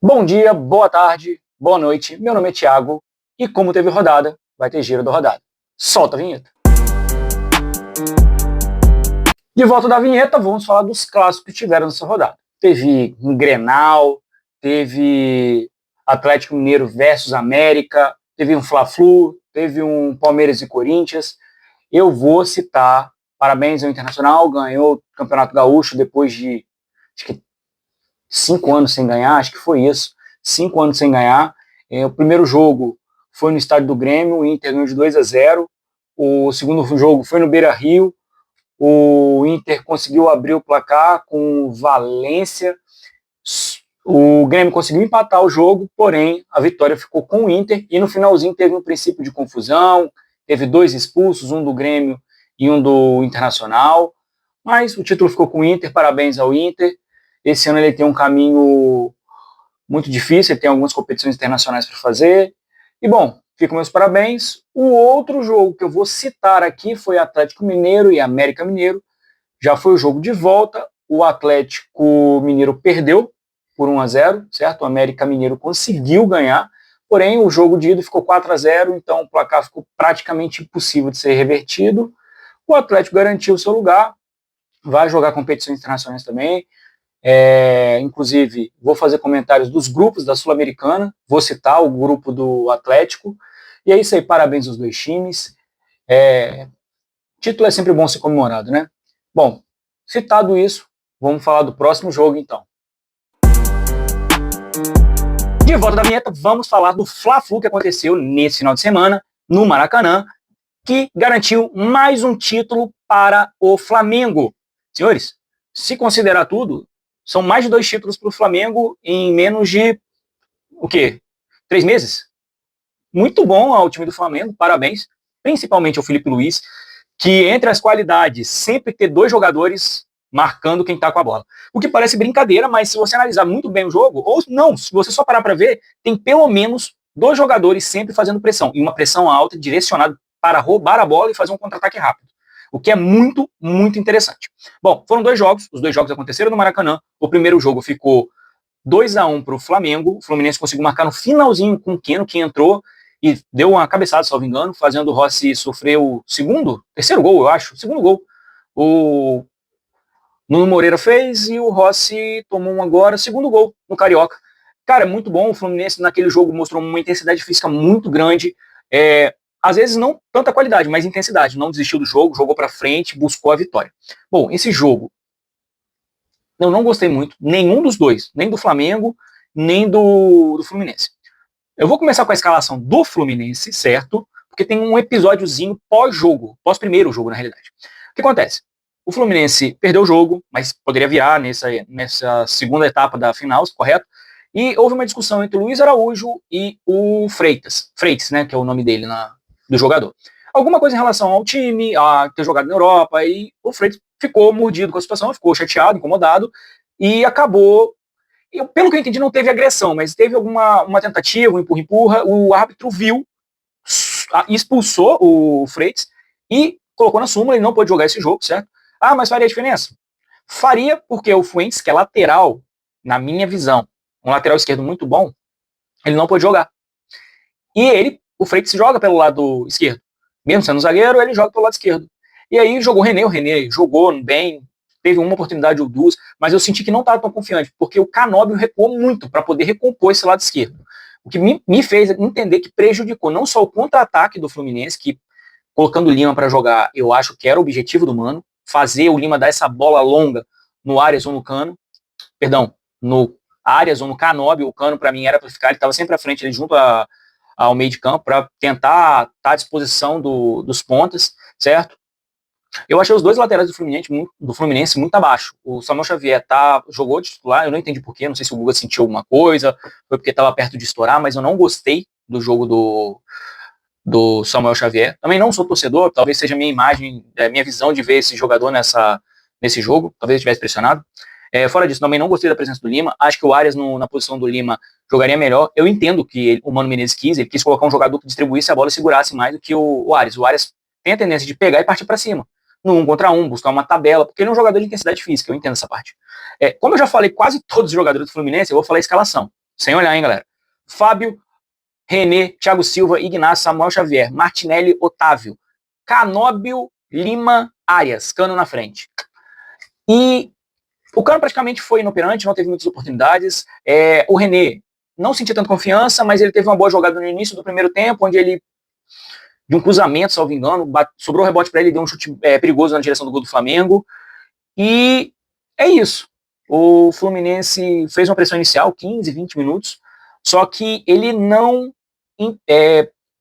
Bom dia, boa tarde, boa noite. Meu nome é Thiago e como teve rodada, vai ter giro da rodada. Solta a vinheta. De volta da vinheta, vamos falar dos clássicos que tiveram nessa rodada. Teve um Grenal, teve Atlético Mineiro versus América, teve um Fla-Flu, teve um Palmeiras e Corinthians. Eu vou citar, parabéns ao Internacional, ganhou o Campeonato Gaúcho depois de, acho que 5 anos sem ganhar, acho que foi isso, 5 anos sem ganhar. O primeiro jogo foi no estádio do Grêmio, o Inter ganhou de 2-0. O segundo jogo foi no Beira-Rio, o Inter conseguiu abrir o placar com o Valência. O Grêmio conseguiu empatar o jogo, porém a vitória ficou com o Inter, e no finalzinho teve um princípio de confusão, teve 2 expulsos, um do Grêmio e um do Internacional, mas o título ficou com o Inter, parabéns ao Inter. Esse ano ele tem um caminho muito difícil, ele tem algumas competições internacionais para fazer. E bom, ficam meus parabéns. O outro jogo que eu vou citar aqui foi Atlético Mineiro e América Mineiro. Já foi o jogo de volta. O Atlético Mineiro perdeu por 1-0, certo? O América Mineiro conseguiu ganhar. Porém, o jogo de ida ficou 4-0, então o placar ficou praticamente impossível de ser revertido. O Atlético garantiu o seu lugar, vai jogar competições internacionais também. Inclusive, vou fazer comentários dos grupos da Sul-Americana, vou citar o grupo do Atlético, e é isso aí, parabéns aos dois times. Título é sempre bom ser comemorado, né? Bom, citado isso, vamos falar do próximo jogo então. De volta da vinheta, vamos falar do Fla-Flu que aconteceu nesse final de semana, no Maracanã, que garantiu mais um título para o Flamengo. Senhores, se considerar tudo, são mais de 2 títulos para o Flamengo em menos de, o quê? 3 meses? Muito bom ao time do Flamengo, parabéns, principalmente ao Felipe Luiz, que entre as qualidades, sempre ter 2 jogadores marcando quem está com a bola. O que parece brincadeira, mas se você analisar muito bem o jogo, ou não, se você só parar para ver, tem pelo menos 2 jogadores sempre fazendo pressão, e uma pressão alta direcionada para roubar a bola e fazer um contra-ataque rápido. O que é muito, muito interessante. Bom, foram 2 jogos, os 2 jogos aconteceram no Maracanã. O primeiro jogo ficou 2-1 para o Flamengo, o Fluminense conseguiu marcar no finalzinho com o Keno, que entrou e deu uma cabeçada, salvo engano, fazendo o Rossi sofrer o terceiro gol, eu acho, segundo gol. O Nuno Moreira fez e o Rossi tomou um agora, segundo gol no Carioca. Cara, é muito bom, o Fluminense naquele jogo mostrou uma intensidade física muito grande, às vezes não tanta qualidade, mas intensidade, não desistiu do jogo, jogou para frente, buscou a vitória. Bom, esse jogo, eu não gostei muito, nenhum dos dois, nem do Flamengo, nem do Fluminense. Eu vou começar com a escalação do Fluminense, certo? Porque tem um episódiozinho pós-jogo, pós-primeiro jogo, na realidade. O que acontece? O Fluminense perdeu o jogo, mas poderia virar nessa segunda etapa da final, correto? E houve uma discussão entre o Luiz Araújo e o Freitas, né, que é o nome dele do jogador. Alguma coisa em relação ao time, a ter jogado na Europa, e o Freitas ficou mordido com a situação, ficou chateado, incomodado, e acabou. Pelo que eu entendi, não teve agressão, mas teve uma tentativa, um empurra-empurra, o árbitro viu, expulsou o Freitas e colocou na súmula, ele não pôde jogar esse jogo, certo? Ah, mas faria diferença? Faria, porque o Fuentes, que é lateral, na minha visão, um lateral esquerdo muito bom, ele não pôde jogar. E o Freitas joga pelo lado esquerdo. Mesmo sendo zagueiro, ele joga pelo lado esquerdo. E aí jogou o René jogou bem, teve uma oportunidade ou 2, mas eu senti que não estava tão confiante, porque o Canóbio recuou muito para poder recompor esse lado esquerdo. O que me fez entender que prejudicou não só o contra-ataque do Fluminense, que colocando o Lima para jogar, eu acho que era o objetivo do Mano, fazer o Lima dar essa bola longa no Arias ou no Cano, perdão, no Arias ou no Canóbio, o Cano para mim era para ficar, ele estava sempre à frente, ele junto ao meio de campo, para tentar estar à disposição dos pontas, certo? Eu achei os 2 laterais do Fluminense muito abaixo. O Samuel Xavier jogou de titular, eu não entendi porquê, não sei se o Guga sentiu alguma coisa, foi porque estava perto de estourar, mas eu não gostei do jogo do Samuel Xavier. Também não sou torcedor, talvez seja minha imagem, minha visão de ver esse jogador nesse jogo, talvez eu estivesse pressionado. Fora disso, também não gostei da presença do Lima, acho que o Arias na posição do Lima jogaria melhor. Eu entendo que o Mano Menezes ele quis colocar um jogador que distribuísse a bola e segurasse mais do que o Arias. O Arias tem a tendência de pegar e partir para cima, no 1 contra 1, buscar uma tabela, porque ele é um jogador de intensidade física, eu entendo essa parte. Como eu já falei quase todos os jogadores do Fluminense, eu vou falar a escalação. Sem olhar, hein, galera. Fábio, René, Thiago Silva, Ignacio, Samuel Xavier, Martinelli, Otávio, Canóbio, Lima, Arias, Cano na frente. E o Cano praticamente foi inoperante, não teve muitas oportunidades. O René não sentia tanta confiança, mas ele teve uma boa jogada no início do primeiro tempo, onde ele, de um cruzamento, salvo engano, sobrou o rebote para ele, deu um chute perigoso na direção do gol do Flamengo. E é isso. O Fluminense fez uma pressão inicial, 15, 20 minutos, só que ele não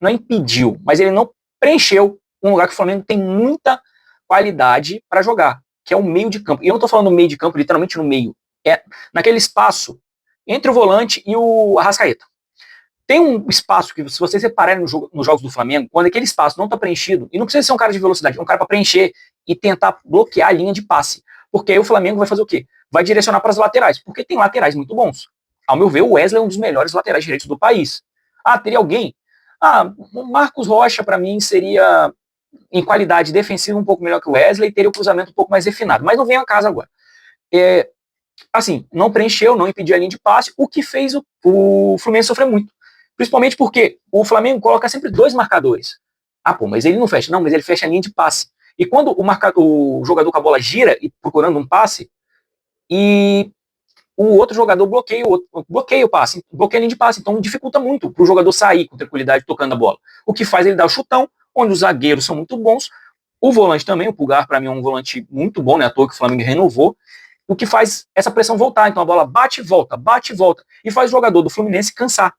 impediu, mas ele não preencheu um lugar que o Flamengo tem muita qualidade para jogar, que é o meio de campo. E eu não estou falando no meio de campo, literalmente no meio. É naquele espaço entre o volante e o Arrascaeta. Tem um espaço que, se vocês repararem nos jogos do Flamengo, quando aquele espaço não está preenchido, e não precisa ser um cara de velocidade, é um cara para preencher e tentar bloquear a linha de passe. Porque aí o Flamengo vai fazer o quê? Vai direcionar para as laterais, porque tem laterais muito bons. Ao meu ver, o Wesley é um dos melhores laterais direitos do país. Teria alguém? O Marcos Rocha, para mim, seria, em qualidade defensiva, um pouco melhor que o Wesley, teria o cruzamento um pouco mais refinado. Mas não vem a casa agora. Assim, não preencheu, não impediu a linha de passe, o que fez o Fluminense sofrer muito. Principalmente porque o Flamengo coloca sempre dois marcadores. Mas ele não fecha. Não, mas ele fecha a linha de passe. E quando o jogador com a bola gira e procurando um passe, e o outro jogador bloqueia o passe, bloqueia a linha de passe. Então dificulta muito para o jogador sair com tranquilidade tocando a bola. O que faz ele dar o chutão, onde os zagueiros são muito bons. O volante também, o Pulgar, para mim, é um volante muito bom, né? À toa que o Flamengo renovou. O que faz essa pressão voltar. Então a bola bate e volta. E faz o jogador do Fluminense cansar.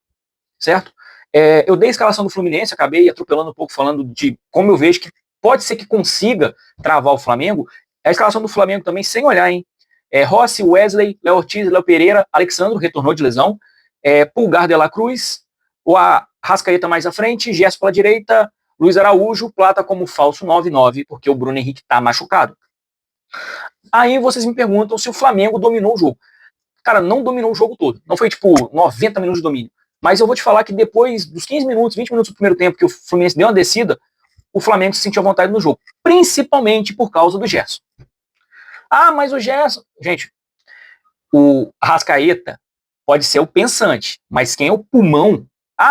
Certo? Eu dei a escalação do Fluminense, acabei atropelando um pouco, falando de como eu vejo que pode ser que consiga travar o Flamengo. A escalação do Flamengo também, sem olhar, hein? Rossi, Wesley, Léo Ortiz, Léo Pereira, Alexandro, retornou de lesão, Pulgar, De La Cruz, o Arrascaeta mais à frente, Gerson pela direita, Luiz Araújo, Plata como falso 9-9, porque o Bruno Henrique tá machucado. Aí vocês me perguntam se o Flamengo dominou o jogo. Cara, não dominou o jogo todo. Não foi tipo 90 minutos de domínio. Mas eu vou te falar que depois dos 15 minutos, 20 minutos do primeiro tempo, que o Fluminense deu uma descida, o Flamengo se sentiu à vontade no jogo. Principalmente por causa do Gerson. Mas o Gerson... Gente, o Arrascaeta pode ser o pensante, mas quem é o pulmão?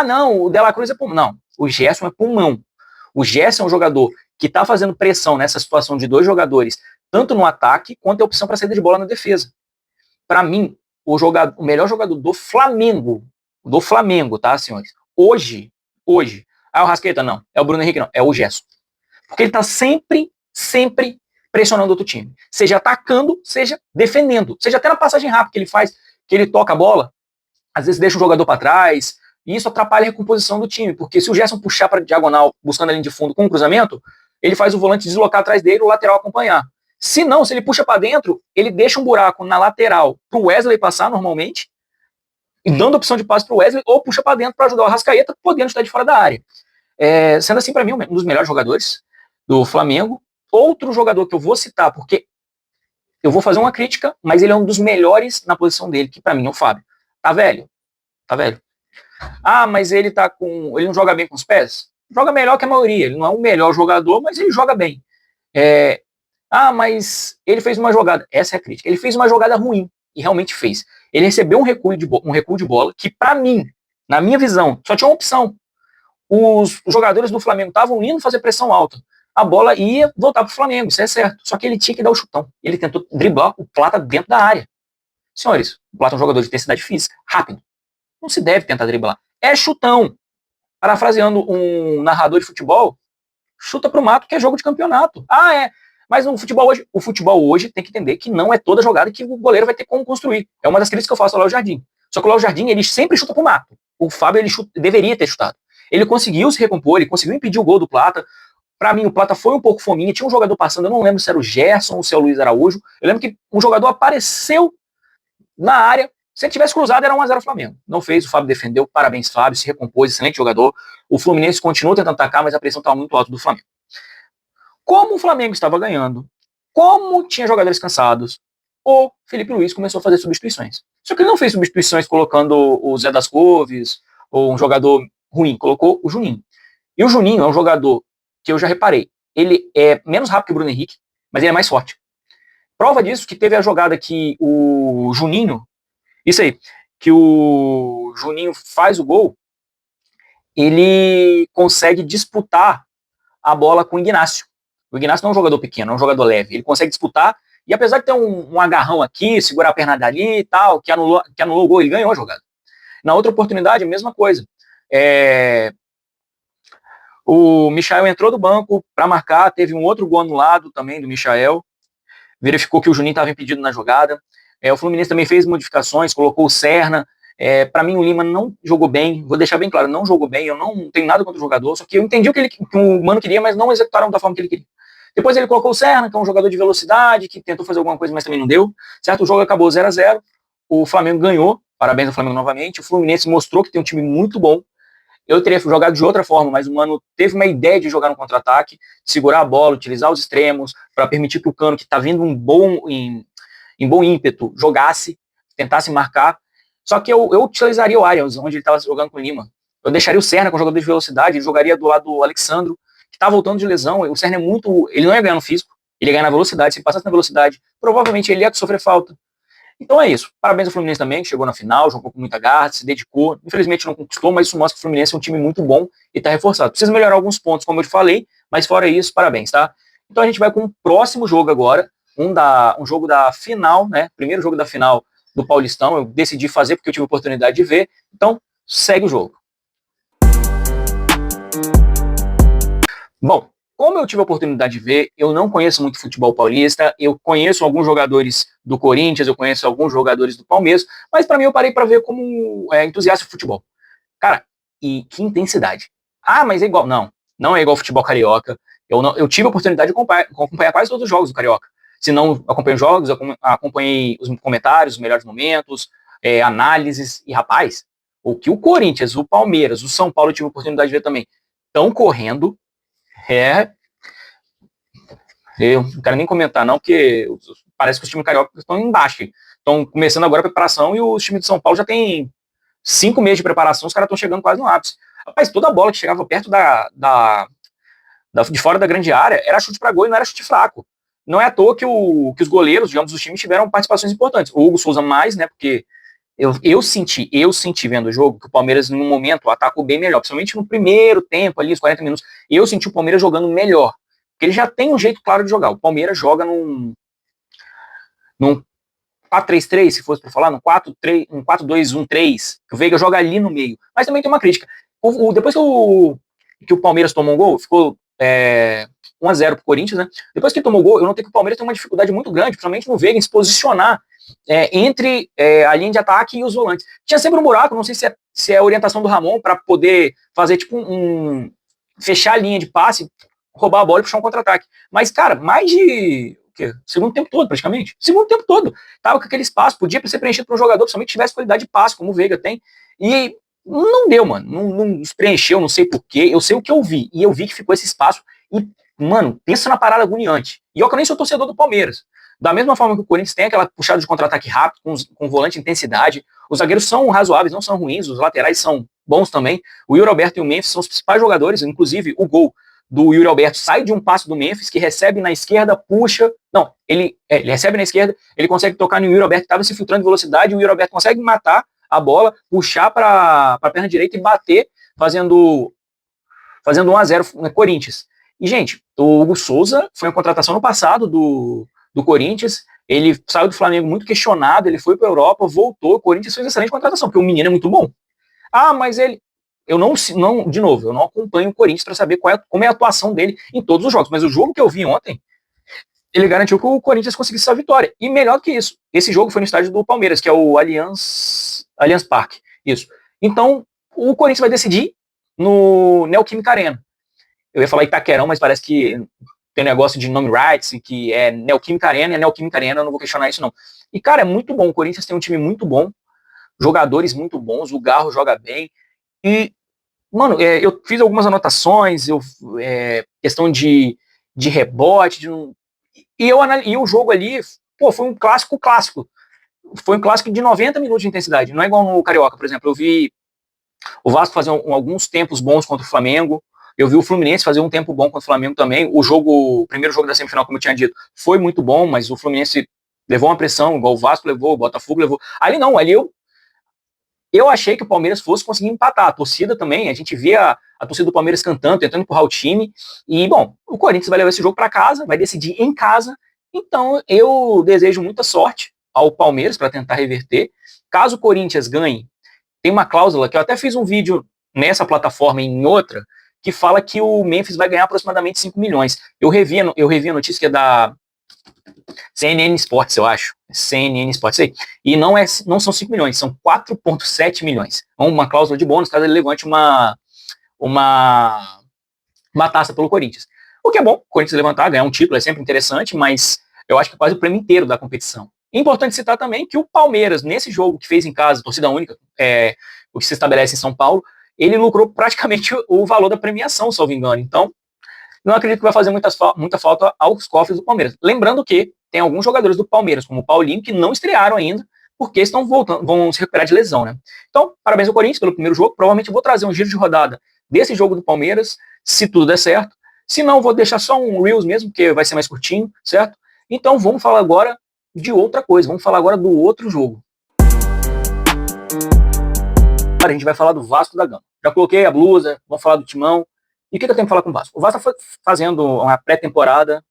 Não, o De La Cruz é pulmão. Não, o Gerson é pulmão. O Gerson é um jogador que está fazendo pressão nessa situação de dois jogadores, tanto no ataque, quanto a opção para saída de bola na defesa. Para mim, o melhor jogador do Flamengo, tá, senhores? Hoje, o Arrascaeta não, é o Bruno Henrique não, é o Gerson. Porque ele tá sempre pressionando outro time. Seja atacando, seja defendendo. Seja até na passagem rápida que ele faz, que ele toca a bola, às vezes deixa o jogador para trás, e isso atrapalha a recomposição do time, porque se o Gerson puxar para diagonal, buscando a linha de fundo com um cruzamento, ele faz o volante deslocar atrás dele e o lateral acompanhar. Se não, se ele puxa para dentro, ele deixa um buraco na lateral pro Wesley passar normalmente, e dando opção de passe para o Wesley, ou puxa para dentro para ajudar o Arrascaeta, podendo estar de fora da área. Sendo assim, para mim, um dos melhores jogadores do Flamengo. Outro jogador que eu vou citar, porque eu vou fazer uma crítica, mas ele é um dos melhores na posição dele, que para mim é o Fábio. Tá velho. Mas ele não joga bem com os pés? Joga melhor que a maioria. Ele não é o melhor jogador, mas ele joga bem. Mas ele fez uma jogada. Essa é a crítica. Ele fez uma jogada ruim. E realmente fez. Ele recebeu um recuo de bola que, para mim, na minha visão, só tinha uma opção. Os jogadores do Flamengo estavam indo fazer pressão alta. A bola ia voltar para o Flamengo, isso é certo. Só que ele tinha que dar o chutão. Ele tentou driblar o Plata dentro da área. Senhores, o Plata é um jogador de intensidade física, rápido. Não se deve tentar driblar. É chutão. Parafraseando um narrador de futebol, chuta pro mato que é jogo de campeonato. Mas o futebol hoje tem que entender que não é toda jogada que o goleiro vai ter como construir. É uma das críticas que eu faço ao Léo Jardim. Só que o Léo Jardim, ele sempre chuta pro mato. O Fábio, deveria ter chutado. Ele conseguiu se recompor, ele conseguiu impedir o gol do Plata. Para mim, o Plata foi um pouco fominha. Tinha um jogador passando, eu não lembro se era o Gerson ou se era o Luiz Araújo. Eu lembro que um jogador apareceu na área. Se ele tivesse cruzado, era 1-0 Flamengo. Não fez, o Fábio defendeu. Parabéns, Fábio, se recompôs, excelente jogador. O Fluminense continua tentando atacar, mas a pressão estava muito alta do Flamengo. Como o Flamengo estava ganhando, como tinha jogadores cansados, o Felipe Luiz começou a fazer substituições. Só que ele não fez substituições colocando o Zé das Couves ou um jogador ruim, colocou o Juninho. E o Juninho é um jogador que eu já reparei, ele é menos rápido que o Bruno Henrique, mas ele é mais forte. Prova disso que teve a jogada que o Juninho, isso aí, que o Juninho faz o gol, ele consegue disputar a bola com o Ignacio. O Ignacio não é um jogador pequeno, é um jogador leve. Ele consegue disputar, e apesar de ter um agarrão aqui, segurar a perna dali e tal, que anulou o gol, ele ganhou a jogada. Na outra oportunidade, a mesma coisa. O Michael entrou do banco para marcar, teve um outro gol anulado também do Michael, verificou que o Juninho estava impedido na jogada. O Fluminense também fez modificações, colocou o Serna. Para mim, o Lima não jogou bem, vou deixar bem claro, não jogou bem, eu não tenho nada contra o jogador, só que eu entendi que o Mano queria, mas não executaram da forma que ele queria. Depois ele colocou o Serna, que é um jogador de velocidade, que tentou fazer alguma coisa, mas também não deu. Certo? O jogo acabou 0-0, o Flamengo ganhou, parabéns ao Flamengo novamente, o Fluminense mostrou que tem um time muito bom. Eu teria jogado de outra forma, mas o Mano teve uma ideia de jogar no contra-ataque, segurar a bola, utilizar os extremos, para permitir que o Cano, que está vindo em bom ímpeto, jogasse, tentasse marcar. Só que eu utilizaria o Arias, onde ele estava jogando com o Lima. Eu deixaria o Serna com jogador de velocidade, ele jogaria do lado do Alexandro, que está voltando de lesão. O Serna é muito... Ele não ia ganhar no físico, ele ia ganhar na velocidade. Se ele passasse na velocidade, provavelmente ele ia sofrer falta. Então é isso. Parabéns ao Fluminense também, que chegou na final, jogou com muita garra, se dedicou. Infelizmente não conquistou, mas isso mostra que o Fluminense é um time muito bom e está reforçado. Precisa melhorar alguns pontos, como eu te falei, mas fora isso, parabéns, tá? Então a gente vai com o próximo jogo agora, um jogo da final, né? Primeiro jogo da final do Paulistão. Eu decidi fazer porque eu tive a oportunidade de ver. Então, segue o jogo. Bom, como eu tive a oportunidade de ver, eu não conheço muito futebol paulista, eu conheço alguns jogadores do Corinthians, eu conheço alguns jogadores do Palmeiras, mas para mim eu parei para ver como entusiasta de futebol. Cara, e que intensidade. Ah, mas é igual. Não, não é igual ao futebol carioca. Eu tive a oportunidade de acompanhar quase todos os jogos do Carioca. Se não acompanhei os jogos, eu acompanhei os comentários, os melhores momentos, análises, e rapaz, o que o Corinthians, o Palmeiras, o São Paulo eu tive a oportunidade de ver também, estão correndo. Eu não quero nem comentar, não, porque parece que os times cariocas estão embaixo. Estão começando agora a preparação e os times de São Paulo já tem 5 meses de preparação, os caras estão chegando quase no ápice. Rapaz, toda a bola que chegava perto de fora da grande área era chute para gol e não era chute fraco. Não é à toa que os goleiros, digamos, dos times tiveram participações importantes. O Hugo Souza mais, né, porque eu senti vendo o jogo que o Palmeiras, no momento, atacou bem melhor, principalmente no primeiro tempo, ali, os 40 minutos. Eu senti o Palmeiras jogando melhor, porque ele já tem um jeito claro de jogar. O Palmeiras joga num 4-3-3, se fosse para falar, num 4-2-1-3, que o Veiga joga ali no meio. Mas também tem uma crítica. Depois que o Palmeiras tomou um gol, ficou 1-0 pro Corinthians, né? Depois que tomou o gol, eu notei que o Palmeiras tem uma dificuldade muito grande, principalmente no Veiga, em se posicionar entre a linha de ataque e os volantes. Tinha sempre um buraco, não sei se é a orientação do Ramon para poder fazer tipo fechar a linha de passe, roubar a bola e puxar um contra-ataque. Mas, cara, mais de segundo tempo todo, praticamente. Segundo tempo todo. Tava com aquele espaço, podia ser preenchido por um jogador, principalmente tivesse qualidade de passe, como o Veiga tem. E não deu, mano. Não preencheu, não sei porquê. Eu sei o que eu vi. E eu vi que ficou esse espaço. E, mano, pensa na parada agoniante. E eu nem sou torcedor do Palmeiras. Da mesma forma que o Corinthians tem aquela puxada de contra-ataque rápido, com volante de intensidade. Os zagueiros são razoáveis, não são ruins. Os laterais são bons também. O Yuri Alberto e o Memphis são os principais jogadores. Inclusive, o gol do Yuri Alberto sai de um passe do Memphis, que recebe na esquerda, puxa. Não, ele recebe na esquerda, ele consegue tocar no Yuri Alberto, que estava se filtrando em velocidade, e o Yuri Alberto consegue matar a bola, puxar para a perna direita e bater, fazendo 1-0 no Corinthians. E, gente, o Hugo Souza foi uma contratação no passado do Corinthians, ele saiu do Flamengo muito questionado, ele foi para a Europa, voltou, o Corinthians fez uma excelente contratação, porque o menino é muito bom. Ah, mas ele... de novo, eu não acompanho o Corinthians para saber como é a atuação dele em todos os jogos, mas o jogo que eu vi ontem, ele garantiu que o Corinthians conseguisse essa vitória. E melhor do que isso, esse jogo foi no estádio do Palmeiras, que é o Allianz Parque. Isso. Então, o Corinthians vai decidir no Neoquímica Arena. Eu ia falar Itaquerão, mas parece que tem um negócio de nome rights, que é Neoquímica Arena, é Neoquímica Arena, eu não vou questionar isso não. E, cara, é muito bom, o Corinthians tem um time muito bom, jogadores muito bons, o Garro joga bem, e, mano, eu fiz algumas anotações, questão de rebote, e o jogo ali, pô, foi um clássico. Foi um clássico de 90 minutos de intensidade, não é igual no Carioca, por exemplo. Eu vi o Vasco fazer alguns tempos bons contra o Flamengo, eu vi o Fluminense fazer um tempo bom contra o Flamengo também. O primeiro jogo da semifinal, como eu tinha dito, foi muito bom, mas o Fluminense levou uma pressão, igual o Vasco levou, o Botafogo levou. Ali não, ali Eu achei que o Palmeiras fosse conseguir empatar. A torcida também, a gente via a torcida do Palmeiras cantando, tentando empurrar o time. E, bom, o Corinthians vai levar esse jogo para casa, vai decidir em casa. Então, eu desejo muita sorte ao Palmeiras para tentar reverter. Caso o Corinthians ganhe, tem uma cláusula que eu até fiz um vídeo nessa plataforma e em outra, que fala que o Memphis vai ganhar aproximadamente 5 milhões. Eu revi a notícia que é da CNN Sports, eu acho. CNN Sports, aí. E não são 5 milhões, são 4,7 milhões. Uma cláusula de bônus caso ele levante uma, uma taça pelo Corinthians. O que é bom, o Corinthians levantar, ganhar um título é sempre interessante, mas eu acho que é quase o prêmio inteiro da competição. Importante citar também que o Palmeiras, nesse jogo que fez em casa, torcida única, o que se estabelece em São Paulo, ele lucrou praticamente o valor da premiação, se eu não me engano. Então, não acredito que vai fazer muita falta aos cofres do Palmeiras. Lembrando que tem alguns jogadores do Palmeiras, como o Paulinho, que não estrearam ainda, porque estão voltando, vão se recuperar de lesão, né? Então, parabéns ao Corinthians pelo primeiro jogo. Provavelmente eu vou trazer um giro de rodada desse jogo do Palmeiras, se tudo der certo. Se não, vou deixar só um Reels mesmo, porque vai ser mais curtinho, certo? Então, vamos falar agora de outra coisa. Vamos falar agora do outro jogo. Agora a gente vai falar do Vasco da Gama. Já coloquei a blusa, vamos falar do Timão. E o que eu tenho que falar com o Vasco? O Vasco foi fazendo uma pré-temporada,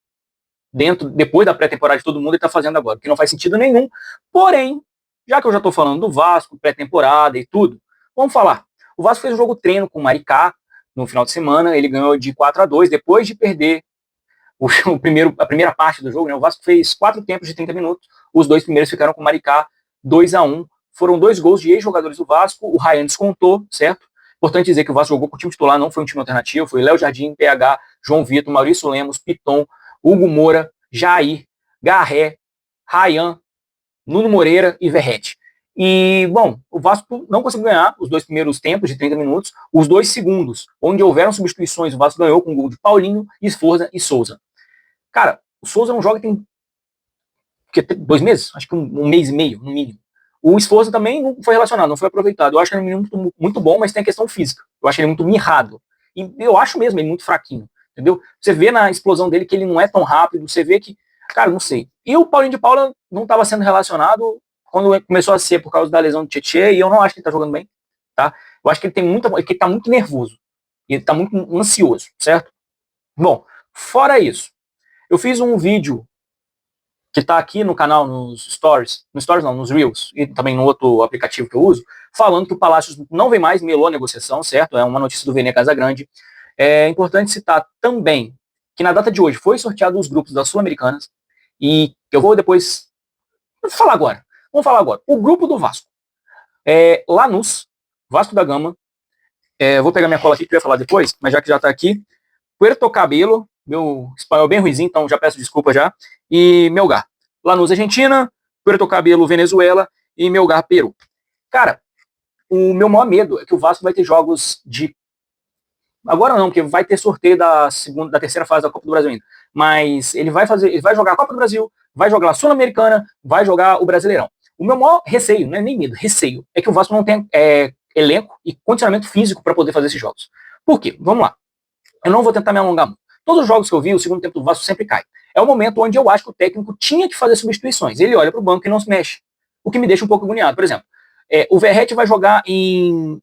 depois da pré-temporada de todo mundo, ele está fazendo agora, que não faz sentido nenhum. Porém, já que eu já estou falando do Vasco, pré-temporada e tudo, vamos falar. O Vasco fez um jogo treino com o Maricá no final de semana, ele ganhou de 4-2, depois de perder a primeira parte do jogo, né? O Vasco fez 4 tempos de 30 minutos, os 2 primeiros ficaram com o Maricá 2-1. Foram 2 gols de ex-jogadores do Vasco, o Ryan descontou, certo? Importante dizer que o Vasco jogou com o time titular, não foi um time alternativo, foi Léo Jardim, PH, João Vitor, Maurício Lemos, Piton, Hugo Moura, Jair, Garré, Ryan, Nuno Moreira e Verrete. E, bom, o Vasco não conseguiu ganhar os 2 primeiros tempos de 30 minutos, os 2 segundos, onde houveram substituições, o Vasco ganhou com o gol de Paulinho, Esforza e Souza. Cara, o Souza não joga tem 2 meses? Acho que um mês e meio, no mínimo. O Esforza também não foi relacionado, não foi aproveitado. Eu acho ele muito, muito bom, mas tem a questão física. Eu acho ele muito mirrado. E eu acho mesmo ele muito fraquinho, entendeu? Você vê na explosão dele que ele não é tão rápido, você vê que, cara, não sei. E o Paulinho de Paula não estava sendo relacionado quando começou a ser por causa da lesão do Tietchan, e eu não acho que ele tá jogando bem, tá? Eu acho que ele tá muito nervoso. E ele tá muito ansioso, certo? Bom, fora isso, eu fiz um vídeo que está aqui no canal, nos Reels, e também no outro aplicativo que eu uso, falando que o Palácios não vem mais, melou a negociação, certo? É uma notícia do Vene Casagrande. É importante citar também que na data de hoje foi sorteado os grupos das Sul-Americanas, e eu vou depois falar agora. Vamos falar agora. O grupo do Vasco. Lanús, Vasco da Gama, vou pegar minha cola aqui que eu ia falar depois, mas já que já está aqui, Puerto Cabelo, meu espanhol bem ruizinho, então já peço desculpa já, e Melgar. Lanús, Argentina, Puerto Cabelo, Venezuela e Melgar, Peru. Cara, o meu maior medo é que o Vasco vai ter jogos de... Agora não, porque vai ter sorteio da terceira fase da Copa do Brasil ainda. Mas ele vai jogar a Copa do Brasil, vai jogar a Sul-Americana, vai jogar o Brasileirão. O meu maior receio, não é nem medo, receio, é que o Vasco não tem elenco e condicionamento físico para poder fazer esses jogos. Por quê? Vamos lá. Eu não vou tentar me alongar muito. Todos os jogos que eu vi, o segundo tempo do Vasco sempre cai. É o momento onde eu acho que o técnico tinha que fazer substituições. Ele olha para o banco e não se mexe. O que me deixa um pouco agoniado. Por exemplo, o Verrete vai jogar com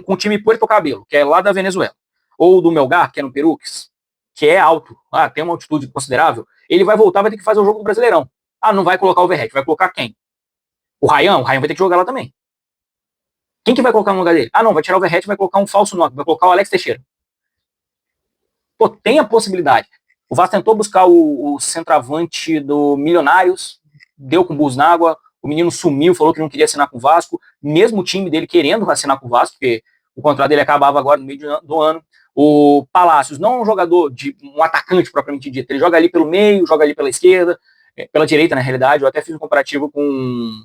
o time Puerto Cabelo, que é lá da Venezuela. Ou do Melgar, que é no Peru, que é alto, tem uma altitude considerável. Ele vai voltar, vai ter que fazer o jogo do Brasileirão. Não vai colocar o Verrete, vai colocar quem? O Ryan vai ter que jogar lá também. Quem que vai colocar no lugar dele? Não, vai tirar o Verrete, vai colocar um falso 9, vai colocar o Alex Teixeira. Pô, tem a possibilidade. O Vasco tentou buscar o centroavante do Milionários, deu com burros na água, o menino sumiu, falou que não queria assinar com o Vasco, mesmo o time dele querendo assinar com o Vasco, porque o contrato dele acabava agora no meio do ano. O Palácios não é um jogador, um atacante propriamente dito, ele joga ali pelo meio, joga ali pela esquerda, pela direita na realidade. Eu até fiz um comparativo com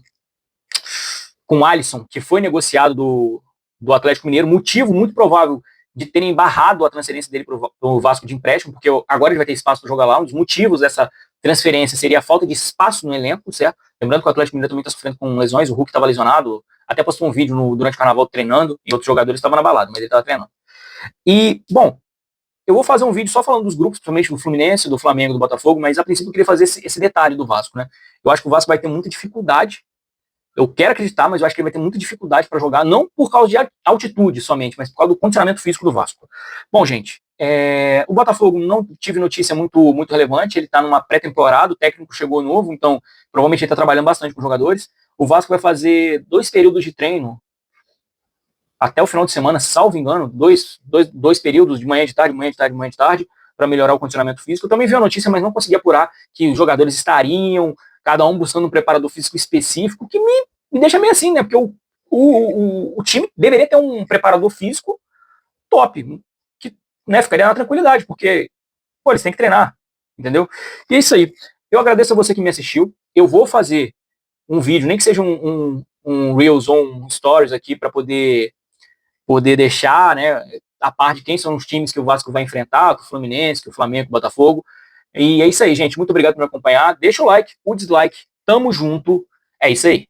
o Alisson, que foi negociado do Atlético Mineiro, motivo muito provável de terem barrado a transferência dele para o Vasco de empréstimo, porque agora ele vai ter espaço para jogar lá. Um dos motivos dessa transferência seria a falta de espaço no elenco, certo? Lembrando que o Atlético Mineiro também está sofrendo com lesões, o Hulk estava lesionado, até postou um vídeo durante o Carnaval treinando, e outros jogadores estavam na balada, mas ele estava treinando. E, bom, eu vou fazer um vídeo só falando dos grupos, principalmente do Fluminense, do Flamengo, do Botafogo, mas a princípio eu queria fazer esse detalhe do Vasco, né? Eu acho que o Vasco vai ter muita dificuldade Eu quero acreditar, mas eu acho que ele vai ter muita dificuldade para jogar, não por causa de altitude somente, mas por causa do condicionamento físico do Vasco. Bom, gente, o Botafogo não tive notícia muito relevante, ele está numa pré-temporada, o técnico chegou novo, então provavelmente ele está trabalhando bastante com os jogadores. O Vasco vai fazer 2 períodos de treino até o final de semana, salvo engano, dois períodos de manhã de tarde, manhã de tarde, para melhorar o condicionamento físico. Eu também vi a notícia, mas não consegui apurar que os jogadores estariam, cada um buscando um preparador físico específico, que me deixa meio assim, né? Porque o time deveria ter um preparador físico top, que, né, ficaria na tranquilidade, porque, pô, eles têm que treinar, entendeu? E é isso aí. Eu agradeço a você que me assistiu. Eu vou fazer um vídeo, nem que seja um Reels ou um Stories aqui, para poder deixar, né, a parte de quem são os times que o Vasco vai enfrentar, que o Fluminense, que o Flamengo, que o Botafogo. E é isso aí, gente. Muito obrigado por me acompanhar. Deixa o like, o dislike. Tamo junto. É isso aí.